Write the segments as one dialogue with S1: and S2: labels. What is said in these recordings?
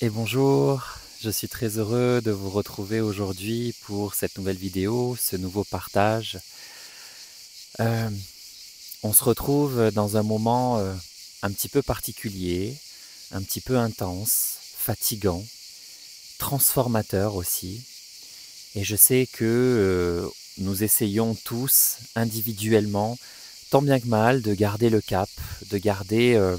S1: Et bonjour, je suis très heureux de vous retrouver aujourd'hui pour cette nouvelle vidéo, ce nouveau partage. Euh, on se retrouve dans un moment un petit peu particulier, un petit peu intense, fatigant, transformateur aussi. Et je sais que nous essayons tous individuellement, tant bien que mal, de garder le cap, de garder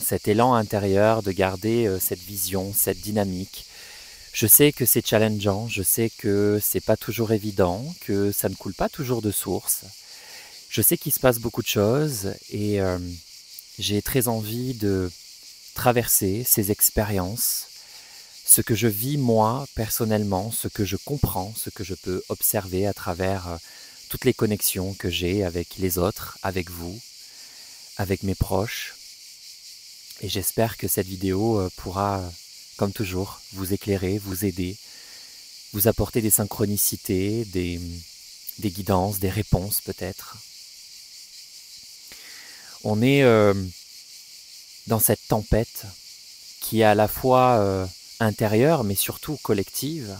S1: cet élan intérieur, de garder cette vision, cette dynamique. Je sais que c'est challengeant, je sais que c'est pas toujours évident, que ça ne coule pas toujours de source. Je sais qu'il se passe beaucoup de choses et j'ai très envie de traverser ces expériences, ce que je vis moi personnellement, ce que je comprends, ce que je peux observer à travers toutes les connexions que j'ai avec les autres, avec vous, avec mes proches. Et j'espère que cette vidéo pourra, comme toujours, vous éclairer, vous aider, vous apporter des synchronicités, des guidances, des réponses peut-être. On est dans cette tempête qui est à la fois intérieure mais surtout collective.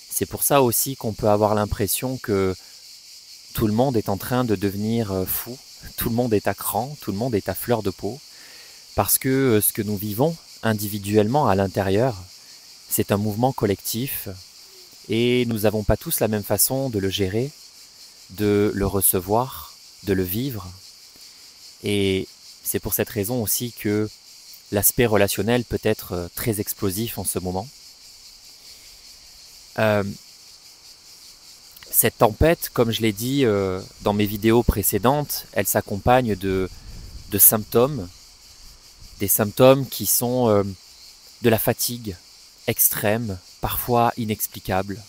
S1: C'est pour ça aussi qu'on peut avoir l'impression que tout le monde est en train de devenir fou, tout le monde est à cran, tout le monde est à fleur de peau, parce que ce que nous vivons individuellement à l'intérieur, c'est un mouvement collectif et nous n'avons pas tous la même façon de le gérer, de le recevoir, de le vivre. Et c'est pour cette raison aussi que l'aspect relationnel peut être très explosif en ce moment. Euh, cette tempête, comme je l'ai dit dans mes vidéos précédentes, elle s'accompagne de symptômes, des symptômes qui sont de la fatigue extrême, parfois inexplicable.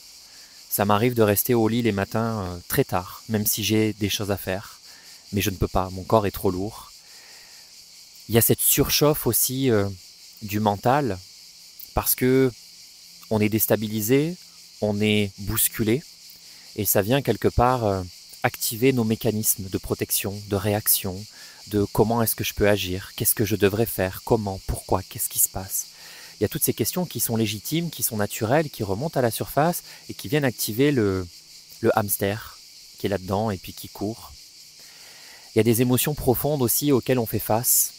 S1: Ça m'arrive de rester au lit les matins très tard, même si j'ai des choses à faire, mais je ne peux pas, mon corps est trop lourd. Il y a cette surchauffe aussi du mental, parce que on est déstabilisé, on est bousculé, et ça vient quelque part activer nos mécanismes de protection, de réaction, de comment est-ce que je peux agir, qu'est-ce que je devrais faire, comment, pourquoi, qu'est-ce qui se passe. Il y a toutes ces questions qui sont légitimes, qui sont naturelles, qui remontent à la surface et qui viennent activer le hamster qui est là-dedans et puis qui court. Il y a des émotions profondes aussi auxquelles on fait face,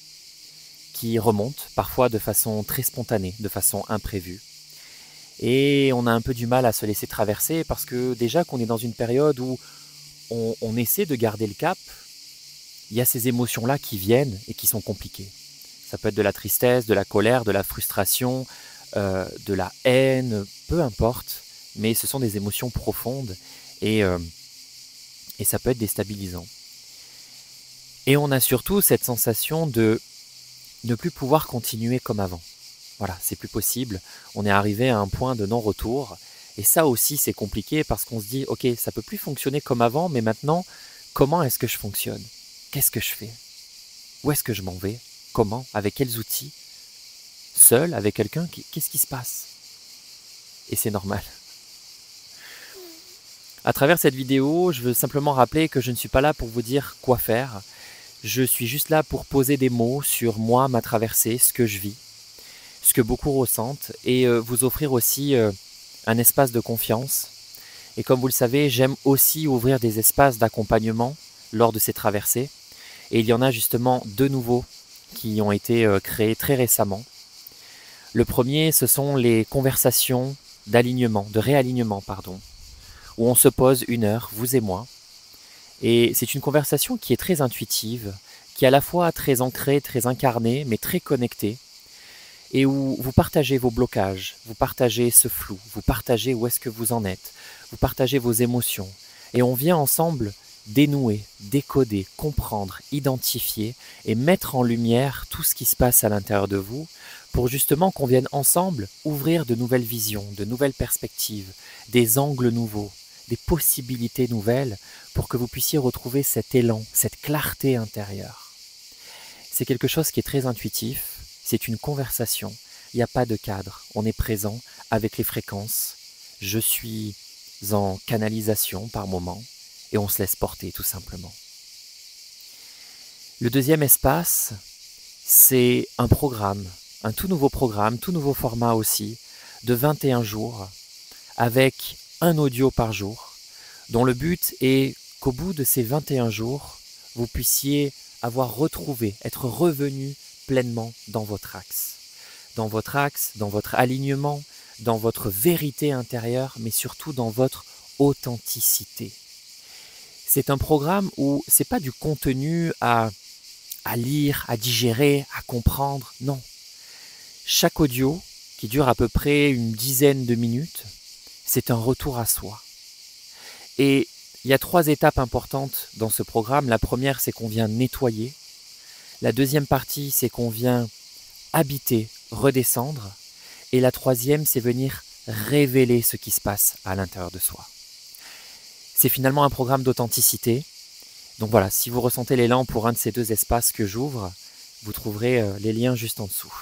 S1: qui remontent parfois de façon très spontanée, de façon imprévue. Et on a un peu du mal à se laisser traverser parce que déjà qu'on est dans une période où on essaie de garder le cap, il y a ces émotions-là qui viennent et qui sont compliquées. Ça peut être de la tristesse, de la colère, de la frustration, de la haine, peu importe, mais ce sont des émotions profondes et ça peut être déstabilisant. Et on a surtout cette sensation de ne plus pouvoir continuer comme avant. Voilà, c'est plus possible, on est arrivé à un point de non-retour, et ça aussi c'est compliqué parce qu'on se dit, ok, ça peut plus fonctionner comme avant, mais maintenant, comment est-ce que je fonctionne? Qu'est-ce que je fais? Où est-ce que je m'en vais? Comment? Avec quels outils? Seul? Avec quelqu'un? Qu'est-ce qui se passe? Et c'est normal. À travers cette vidéo, je veux simplement rappeler que je ne suis pas là pour vous dire quoi faire. Je suis juste là pour poser des mots sur moi, ma traversée, ce que je vis, ce que beaucoup ressentent, et vous offrir aussi un espace de confiance. Et comme vous le savez, j'aime aussi ouvrir des espaces d'accompagnement lors de ces traversées. Et il y en a justement deux nouveaux qui ont été créés très récemment. Le premier, ce sont les conversations d'alignement, de réalignement, pardon, où on se pose 1 heure, vous et moi. Et c'est une conversation qui est très intuitive, qui est à la fois très ancrée, très incarnée, mais très connectée, et où vous partagez vos blocages, vous partagez ce flou, vous partagez où est-ce que vous en êtes, vous partagez vos émotions, et on vient ensemble dénouer, décoder, comprendre, identifier et mettre en lumière tout ce qui se passe à l'intérieur de vous pour justement qu'on vienne ensemble ouvrir de nouvelles visions, de nouvelles perspectives, des angles nouveaux, des possibilités nouvelles pour que vous puissiez retrouver cet élan, cette clarté intérieure. C'est quelque chose qui est très intuitif, c'est une conversation, il n'y a pas de cadre, on est présent avec les fréquences, je suis en canalisation par moment, et on se laisse porter tout simplement. Le deuxième espace, c'est un programme un tout nouveau programme, tout nouveau format aussi, de 21 jours, avec un audio par jour, dont le but est qu'au bout de ces 21 jours, vous puissiez avoir retrouvé, être revenu pleinement dans votre axe, dans votre alignement, dans votre vérité intérieure, mais surtout dans votre authenticité. C'est un programme où c'est pas du contenu à lire, à digérer, à comprendre, non. Chaque audio, qui dure à peu près une dizaine de minutes, c'est un retour à soi. Et il y a 3 étapes importantes dans ce programme. La première, c'est qu'on vient nettoyer. La deuxième partie, c'est qu'on vient habiter, redescendre. Et la troisième, c'est venir révéler ce qui se passe à l'intérieur de soi. C'est finalement un programme d'authenticité. Donc voilà, si vous ressentez l'élan pour un de ces 2 espaces que j'ouvre, vous trouverez les liens juste en dessous.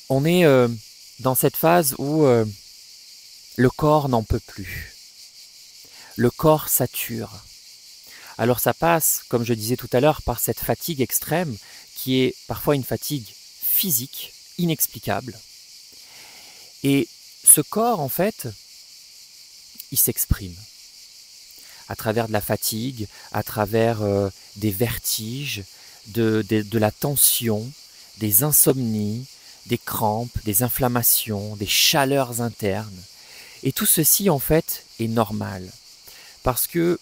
S1: On est dans cette phase où le corps n'en peut plus. Le corps sature. Alors ça passe, comme je disais tout à l'heure, par cette fatigue extrême qui est parfois une fatigue physique, inexplicable. Et ce corps, en fait, il s'exprime à travers de la fatigue, à travers des vertiges, de la tension, des insomnies, des crampes, des inflammations, des chaleurs internes. Et tout ceci, en fait, est normal. Parce que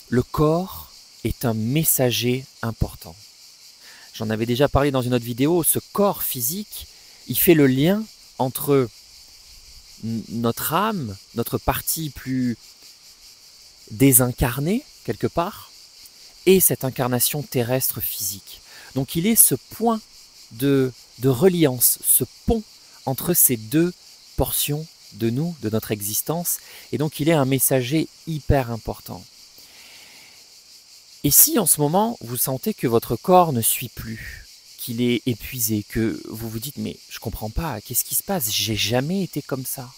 S1: le corps est un messager important. J'en avais déjà parlé dans une autre vidéo. Ce corps physique, il fait le lien entre notre âme, notre partie plus désincarnée, quelque part, et cette incarnation terrestre physique. Donc il est ce point de reliance, ce pont entre ces 2 portions de nous, de notre existence, et donc il est un messager hyper important. Et si en ce moment vous sentez que votre corps ne suit plus, qu'il est épuisé, que vous vous dites mais je comprends pas, qu'est-ce qui se passe, j'ai jamais été comme ça.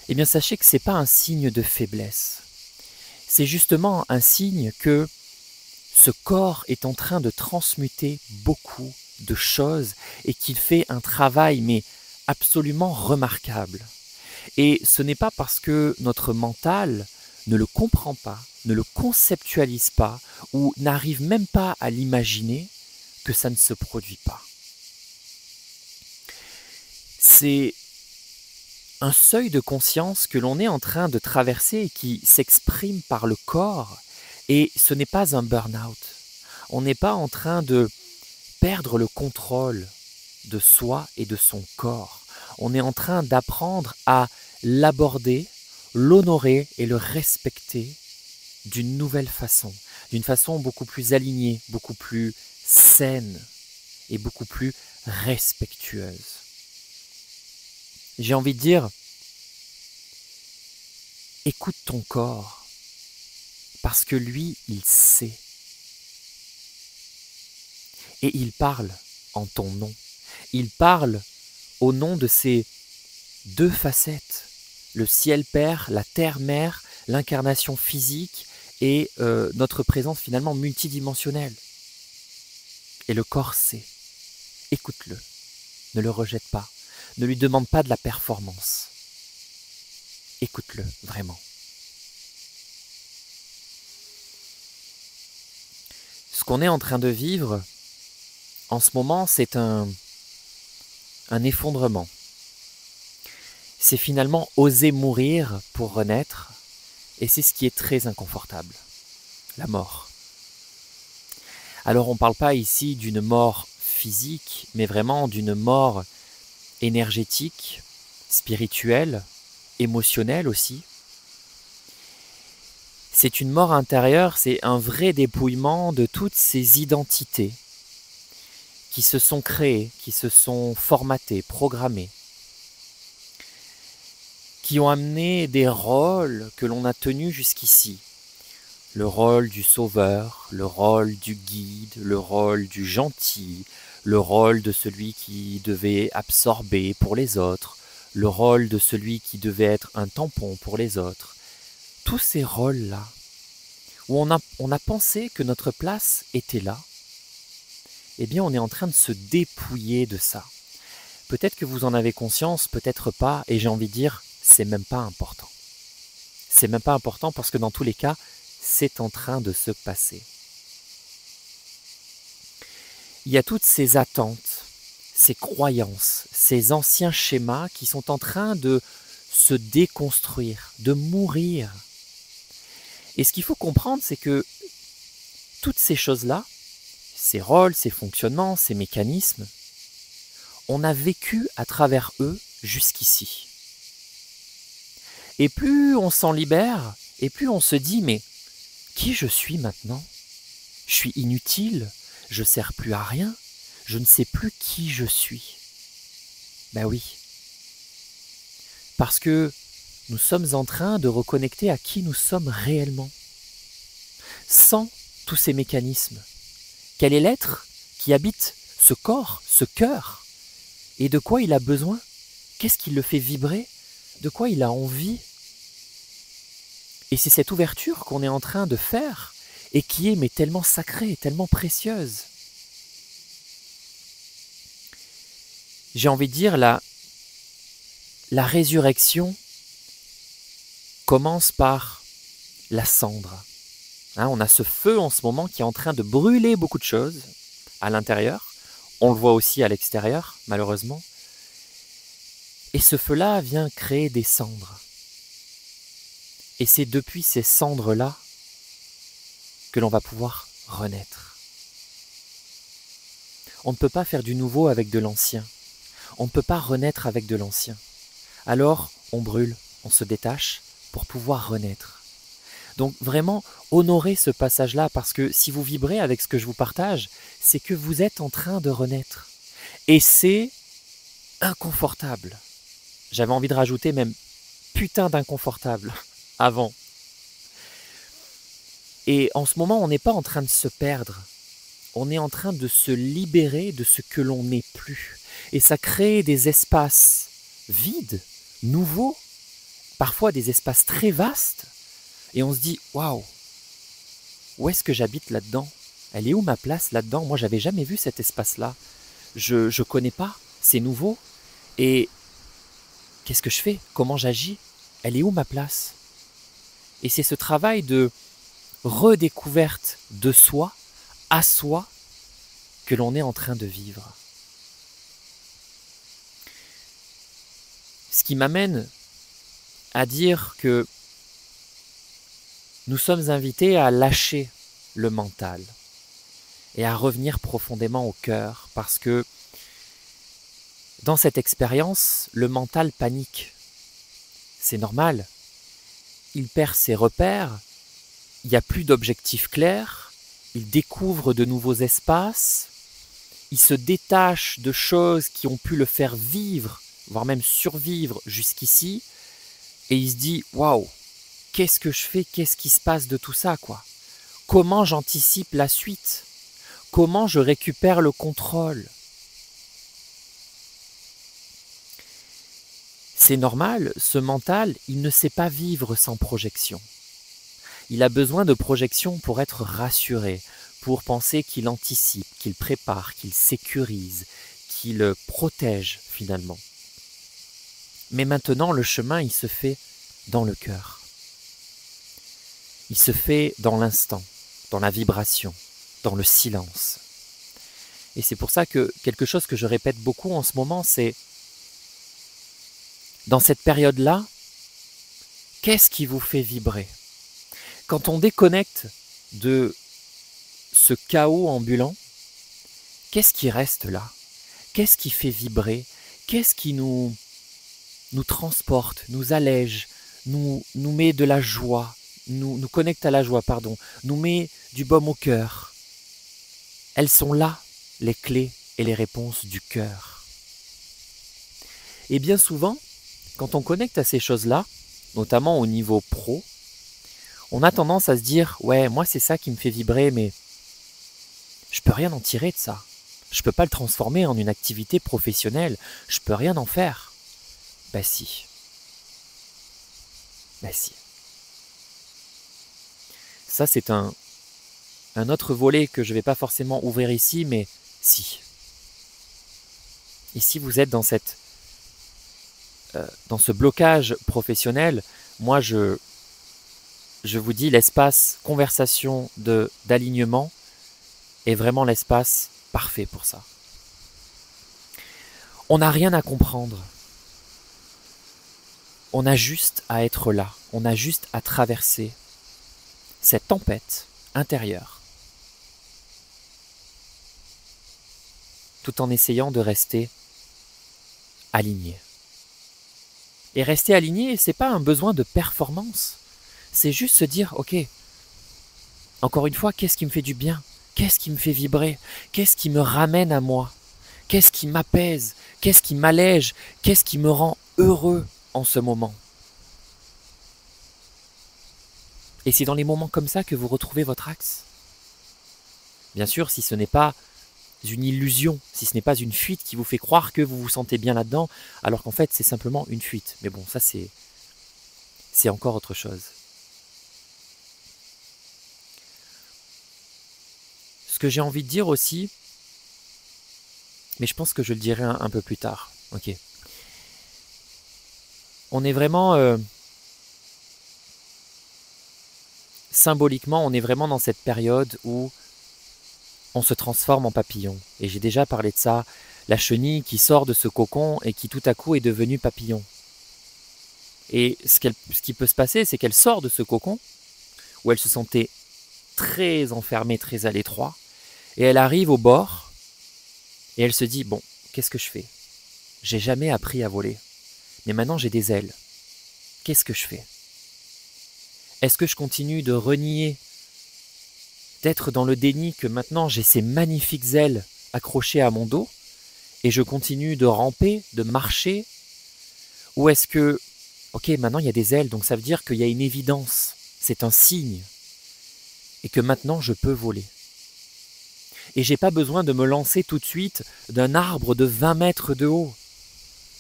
S1: Eh bien sachez que c'est pas un signe de faiblesse. C'est justement un signe que ce corps est en train de transmuter beaucoup de choses et qu'il fait un travail mais absolument remarquable. Et ce n'est pas parce que notre mental ne le comprend pas, ne le conceptualise pas ou n'arrive même pas à l'imaginer que ça ne se produit pas. C'est un seuil de conscience que l'on est en train de traverser et qui s'exprime par le corps, et ce n'est pas un burn-out. On n'est pas en train de perdre le contrôle de soi et de son corps. On est en train d'apprendre à l'aborder, l'honorer et le respecter d'une nouvelle façon, d'une façon beaucoup plus alignée, beaucoup plus saine et beaucoup plus respectueuse. J'ai envie de dire, écoute ton corps, parce que lui, il sait. Et il parle en ton nom. Il parle au nom de ces 2 facettes, le ciel père, la terre mère, l'incarnation physique et notre présence finalement multidimensionnelle. Et le corps sait. Écoute-le, ne le rejette pas. Ne lui demande pas de la performance. Écoute-le, vraiment. Ce qu'on est en train de vivre, en ce moment, c'est un effondrement. C'est finalement oser mourir pour renaître, et c'est ce qui est très inconfortable. La mort. Alors on ne parle pas ici d'une mort physique, mais vraiment d'une mort énergétique, spirituelle, émotionnelle aussi. C'est une mort intérieure, c'est un vrai dépouillement de toutes ces identités qui se sont créées, qui se sont formatées, programmées, qui ont amené des rôles que l'on a tenus jusqu'ici. Le rôle du sauveur, le rôle du guide, le rôle du gentil, le rôle de celui qui devait absorber pour les autres, le rôle de celui qui devait être un tampon pour les autres. Tous ces rôles-là, où on a pensé que notre place était là, eh bien on est en train de se dépouiller de ça. Peut-être que vous en avez conscience, peut-être pas, et j'ai envie de dire, c'est même pas important. C'est même pas important parce que dans tous les cas, c'est en train de se passer. Il y a toutes ces attentes, ces croyances, ces anciens schémas qui sont en train de se déconstruire, de mourir. Et ce qu'il faut comprendre, c'est que toutes ces choses-là, ces rôles, ces fonctionnements, ces mécanismes, on a vécu à travers eux jusqu'ici. Et plus on s'en libère, et plus on se dit, mais qui je suis maintenant? Je suis inutile, je ne sers plus à rien, je ne sais plus qui je suis. Ben oui. Parce que nous sommes en train de reconnecter à qui nous sommes réellement. Sans tous ces mécanismes. Quel est l'être qui habite ce corps, ce cœur? Et de quoi il a besoin? Qu'est-ce qui le fait vibrer? De quoi il a envie? Et c'est cette ouverture qu'on est en train de faire et qui est mais tellement sacrée, tellement précieuse. J'ai envie de dire, la résurrection commence par la cendre. On a ce feu en ce moment qui est en train de brûler beaucoup de choses à l'intérieur. On le voit aussi à l'extérieur, malheureusement. Et ce feu-là vient créer des cendres. Et c'est depuis ces cendres-là que l'on va pouvoir renaître. On ne peut pas faire du nouveau avec de l'ancien. On ne peut pas renaître avec de l'ancien. Alors, on brûle, on se détache pour pouvoir renaître. Donc vraiment, honorez ce passage-là parce que si vous vibrez avec ce que je vous partage, c'est que vous êtes en train de renaître. Et c'est inconfortable. J'avais envie de rajouter même putain d'inconfortable avant. Et en ce moment, on n'est pas en train de se perdre. On est en train de se libérer de ce que l'on n'est plus. Et ça crée des espaces vides, nouveaux, parfois des espaces très vastes. Et on se dit, waouh, où est-ce que j'habite là-dedans? Elle est où ma place là-dedans? Moi, j'avais jamais vu cet espace-là. Je connais pas, c'est nouveau. Et qu'est-ce que je fais? Comment j'agis? Elle est où ma place? Et c'est ce travail de redécouverte de soi, à soi, que l'on est en train de vivre. Ce qui m'amène à dire que nous sommes invités à lâcher le mental et à revenir profondément au cœur parce que dans cette expérience, le mental panique. C'est normal. Il perd ses repères, il n'y a plus d'objectifs clairs, il découvre de nouveaux espaces, il se détache de choses qui ont pu le faire vivre, voire même survivre jusqu'ici, et il se dit « Waouh, qu'est-ce que je fais? Qu'est-ce qui se passe de tout ça, quoi? Comment j'anticipe la suite? Comment je récupère le contrôle ?» C'est normal, ce mental, il ne sait pas vivre sans projection. Il a besoin de projection pour être rassuré, pour penser qu'il anticipe, qu'il prépare, qu'il sécurise, qu'il protège finalement. Mais maintenant, le chemin, il se fait dans le cœur. Il se fait dans l'instant, dans la vibration, dans le silence. Et c'est pour ça que quelque chose que je répète beaucoup en ce moment, c'est dans cette période-là, qu'est-ce qui vous fait vibrer? Quand on déconnecte de ce chaos ambulant, qu'est-ce qui reste là? Qu'est-ce qui fait vibrer? Qu'est-ce qui nous transporte, nous allège, nous met de la joie, nous connecte à la joie, nous met du baume au cœur? Elles sont là, les clés et les réponses du cœur. Et bien souvent, quand on connecte à ces choses-là, notamment au niveau pro, on a tendance à se dire « Ouais, moi c'est ça qui me fait vibrer, mais je peux rien en tirer de ça. Je peux pas le transformer en une activité professionnelle. Je peux rien en faire. » Ben si. Ben si. Ça c'est un autre volet que je vais pas forcément ouvrir ici, mais Si. Et si vous êtes dans ce blocage professionnel, moi je vous dis, l'espace conversation d'alignement est vraiment l'espace parfait pour ça. On n'a rien à comprendre. On a juste à être là. On a juste à traverser cette tempête intérieure, tout en essayant de rester aligné. Et rester aligné, c'est pas un besoin de performance. C'est juste se dire, ok, encore une fois, qu'est-ce qui me fait du bien? Qu'est-ce qui me fait vibrer? Qu'est-ce qui me ramène à moi? Qu'est-ce qui m'apaise? Qu'est-ce qui m'allège? Qu'est-ce qui me rend heureux en ce moment? Et c'est dans les moments comme ça que vous retrouvez votre axe. Bien sûr, si ce n'est pas une illusion, si ce n'est pas une fuite qui vous fait croire que vous vous sentez bien là-dedans, alors qu'en fait c'est simplement une fuite. Mais bon, ça c'est encore autre chose. Ce que j'ai envie de dire aussi, mais je pense que je le dirai un peu plus tard. Ok. On est vraiment symboliquement, on est vraiment dans cette période où on se transforme en papillon. Et j'ai déjà parlé de ça, la chenille qui sort de ce cocon et qui tout à coup est devenue papillon. Et ce qui peut se passer, c'est qu'elle sort de ce cocon, où elle se sentait très enfermée, très à l'étroit, et elle arrive au bord, et elle se dit, bon, qu'est-ce que je fais? J'ai jamais appris à voler, mais maintenant j'ai des ailes. Qu'est-ce que je fais? Est-ce que je continue de renier, d'être dans le déni que maintenant j'ai ces magnifiques ailes accrochées à mon dos, et je continue de ramper, de marcher? Ou est-ce que, ok, maintenant il y a des ailes, donc ça veut dire qu'il y a une évidence, c'est un signe, et que maintenant je peux voler. Et j'ai pas besoin de me lancer tout de suite d'un arbre de 20 mètres de haut.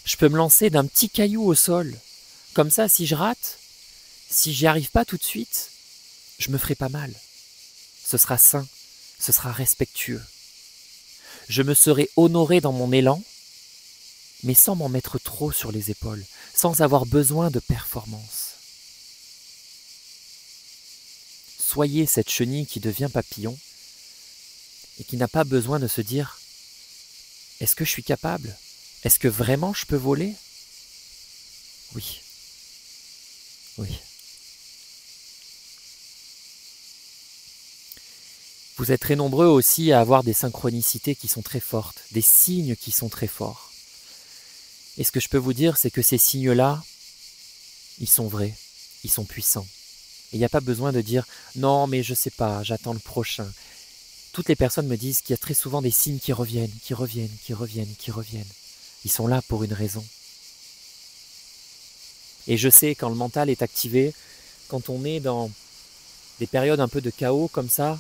S1: Je peux me lancer d'un petit caillou au sol. Comme ça, si je rate, si j'y arrive pas tout de suite, je me ferai pas mal. Ce sera sain, ce sera respectueux. Je me serai honoré dans mon élan, mais sans m'en mettre trop sur les épaules, sans avoir besoin de performance. Soyez cette chenille qui devient papillon et qui n'a pas besoin de se dire « Est-ce que je suis capable? Est-ce que vraiment je peux voler ?» Oui. Oui. Vous êtes très nombreux aussi à avoir des synchronicités qui sont très fortes, des signes qui sont très forts. Et ce que je peux vous dire, c'est que ces signes-là, ils sont vrais, ils sont puissants. Et il n'y a pas besoin de dire « Non, mais je sais pas, j'attends le prochain ». Toutes les personnes me disent qu'il y a très souvent des signes qui reviennent, qui reviennent, qui reviennent, qui reviennent. Ils sont là pour une raison. Et je sais, quand le mental est activé, quand on est dans des périodes un peu de chaos comme ça,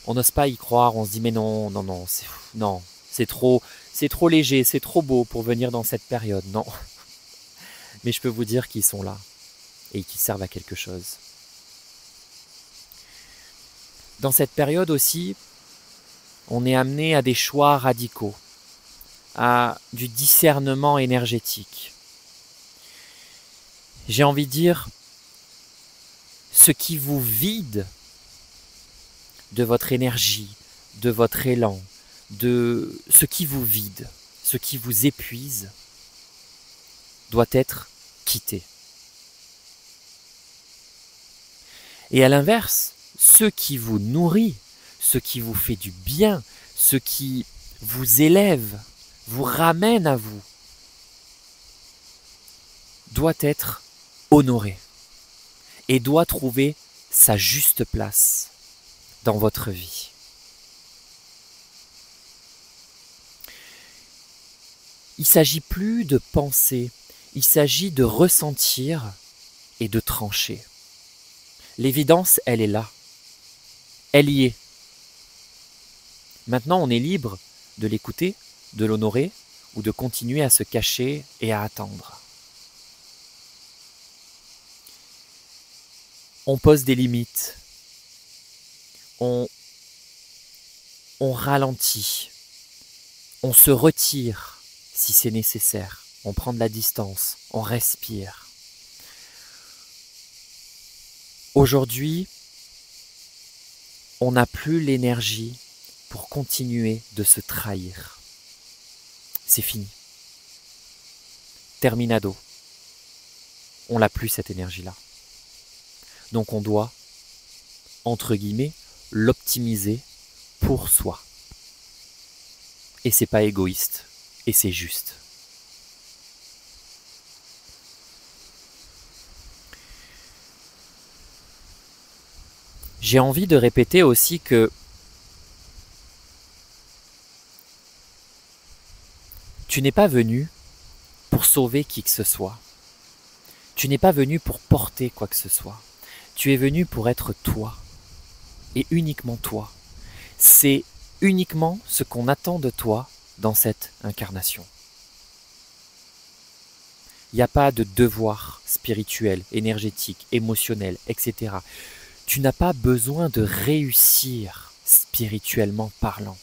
S1: on n'ose pas y croire, on se dit mais non, non, non, c'est trop léger, c'est trop beau pour venir dans cette période, non. Mais je peux vous dire qu'ils sont là et qu'ils servent à quelque chose. Dans cette période aussi, on est amené à des choix radicaux, à du discernement énergétique. J'ai envie de dire, ce qui vous vide de votre énergie, de votre élan, de ce qui vous vide, ce qui vous épuise, doit être quitté. Et à l'inverse, ce qui vous nourrit, ce qui vous fait du bien, ce qui vous élève, vous ramène à vous, doit être honoré et doit trouver sa juste place dans votre vie. Il ne s'agit plus de penser, il s'agit de ressentir et de trancher. L'évidence, elle est là. Elle y est. Maintenant, on est libre de l'écouter, de l'honorer ou de continuer à se cacher et à attendre. On pose des limites. On on ralentit, on se retire si c'est nécessaire, on prend de la distance, on respire. Aujourd'hui, on n'a plus l'énergie pour continuer de se trahir. C'est fini. Terminado. On n'a plus cette énergie-là. Donc on doit, entre guillemets, l'optimiser pour soi. Et c'est pas égoïste, et c'est juste. J'ai envie de répéter aussi que tu n'es pas venu pour sauver qui que ce soit. Tu n'es pas venu pour porter quoi que ce soit. Tu es venu pour être toi. Et uniquement toi. C'est uniquement ce qu'on attend de toi dans cette incarnation. Il n'y a pas de devoir spirituel, énergétique, émotionnel, etc. Tu n'as pas besoin de réussir spirituellement parlant.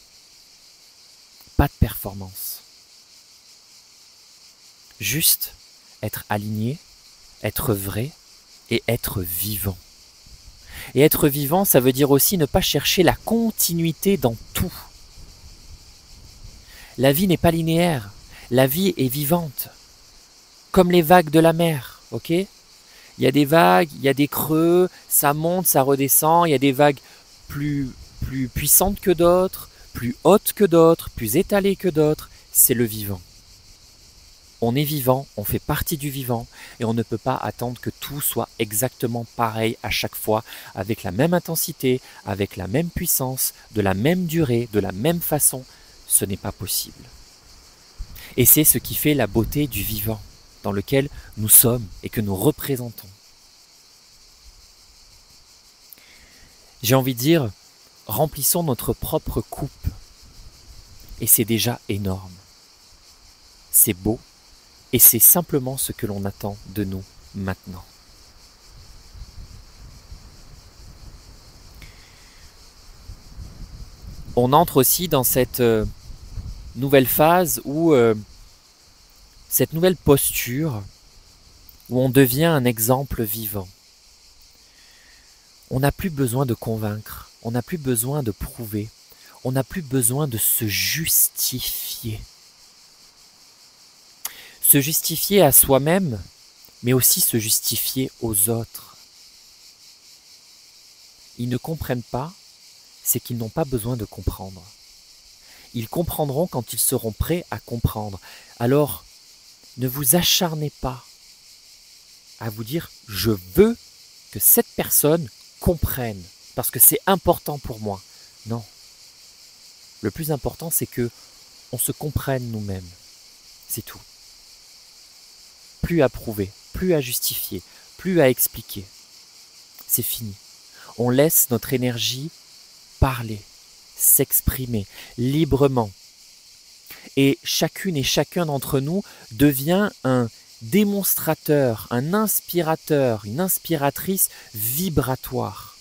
S1: Pas de performance. Juste être aligné, être vrai et être vivant. Et être vivant, ça veut dire aussi ne pas chercher la continuité dans tout. La vie n'est pas linéaire. La vie est vivante. Comme les vagues de la mer, ok ? Il y a des vagues, il y a des creux, ça monte, ça redescend. Il y a des vagues plus puissantes que d'autres, plus hautes que d'autres, plus étalées que d'autres. C'est le vivant. On est vivant, on fait partie du vivant et on ne peut pas attendre que tout soit exactement pareil à chaque fois, avec la même intensité, avec la même puissance, de la même durée, de la même façon. Ce n'est pas possible. Et c'est ce qui fait la beauté du vivant, dans lequel nous sommes et que nous représentons. J'ai envie de dire, remplissons notre propre coupe. Et c'est déjà énorme. C'est beau. Et c'est simplement ce que l'on attend de nous maintenant. On entre aussi dans cette nouvelle phase où cette nouvelle posture où on devient un exemple vivant. On n'a plus besoin de convaincre, on n'a plus besoin de prouver, on n'a plus besoin de se justifier. Se justifier à soi-même, mais aussi se justifier aux autres. Ils ne comprennent pas, c'est qu'ils n'ont pas besoin de comprendre. Ils comprendront quand ils seront prêts à comprendre. Alors, ne vous acharnez pas à vous dire « je veux que cette personne comprenne, parce que c'est important pour moi ». Non. Le plus important, c'est que on se comprenne nous-mêmes. C'est tout. Plus à prouver, plus à justifier, plus à expliquer. C'est fini. On laisse notre énergie parler, s'exprimer librement. Et chacune et chacun d'entre nous devient un démonstrateur, un inspirateur, une inspiratrice vibratoire.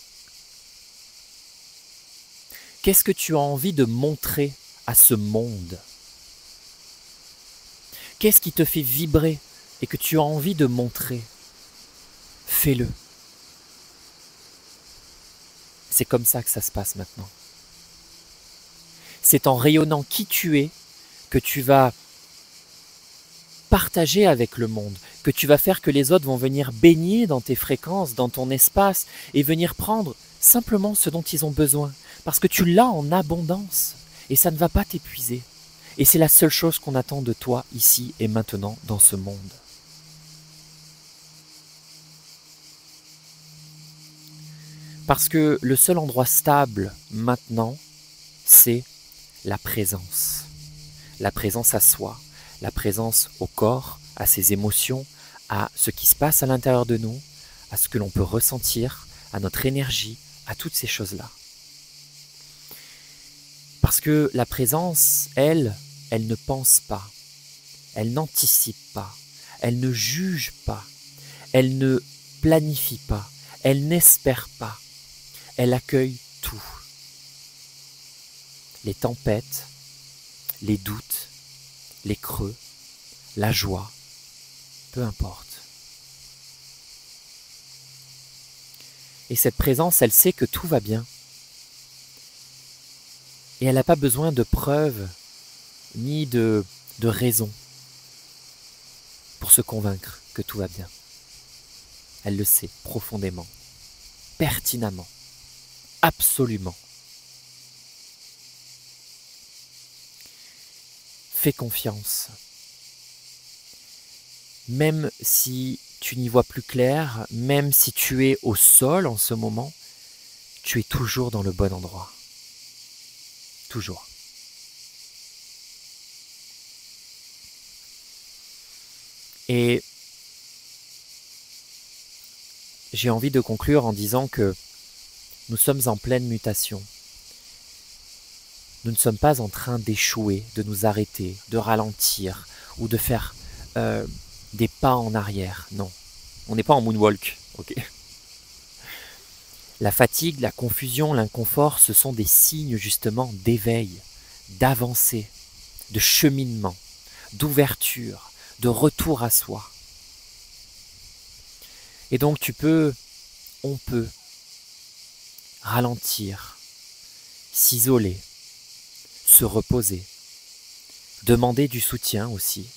S1: Qu'est-ce que tu as envie de montrer à ce monde ? Qu'est-ce qui te fait vibrer et que tu as envie de montrer ? Fais-le. C'est comme ça que ça se passe maintenant. C'est en rayonnant qui tu es que tu vas partager avec le monde, que tu vas faire que les autres vont venir baigner dans tes fréquences, dans ton espace et venir prendre simplement ce dont ils ont besoin. Parce que tu l'as en abondance et ça ne va pas t'épuiser. Et c'est la seule chose qu'on attend de toi ici et maintenant dans ce monde. Parce que le seul endroit stable maintenant, c'est la présence. La présence à soi, la présence au corps, à ses émotions, à ce qui se passe à l'intérieur de nous, à ce que l'on peut ressentir, à notre énergie, à toutes ces choses-là. Parce que la présence, elle ne pense pas, elle n'anticipe pas, elle ne juge pas, elle ne planifie pas, elle n'espère pas. Elle accueille tout. les tempêtes, les doutes, les creux, la joie, peu importe. Et cette présence, elle sait que tout va bien. Et elle n'a pas besoin de preuves ni de raisons pour se convaincre que tout va bien. Elle le sait profondément, pertinemment, absolument. Fais confiance. Même si tu n'y vois plus clair, même si tu es au sol en ce moment, tu es toujours dans le bon endroit. Toujours. Et j'ai envie de conclure en disant que nous sommes en pleine mutation. Nous ne sommes pas en train d'échouer, de nous arrêter, de ralentir ou de faire des pas en arrière. Non, on n'est pas en moonwalk. Okay. La fatigue, la confusion, l'inconfort, ce sont des signes justement d'éveil, d'avancée, de cheminement, d'ouverture, de retour à soi. Et donc on peut ralentir, s'isoler, se reposer, demander du soutien aussi,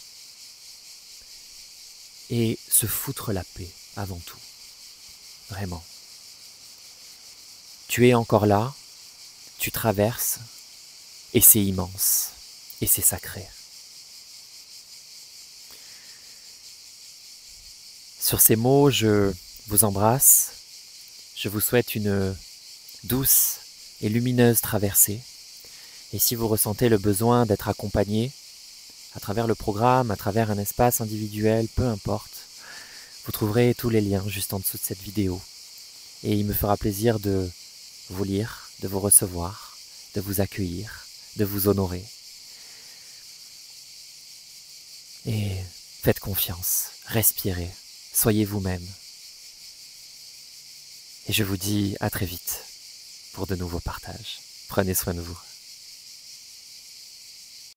S1: et se foutre la paix avant tout, vraiment. Tu es encore là, tu traverses, et c'est immense, et c'est sacré. Sur ces mots, je vous embrasse, je vous souhaite une douce et lumineuse traversée. Et si vous ressentez le besoin d'être accompagné, à travers le programme, à travers un espace individuel, peu importe, vous trouverez tous les liens juste en dessous de cette vidéo. Et il me fera plaisir de vous lire, de vous recevoir, de vous accueillir, de vous honorer. Et faites confiance, respirez, soyez vous-même. Et je vous dis à très vite pour de nouveaux partages. Prenez soin de vous.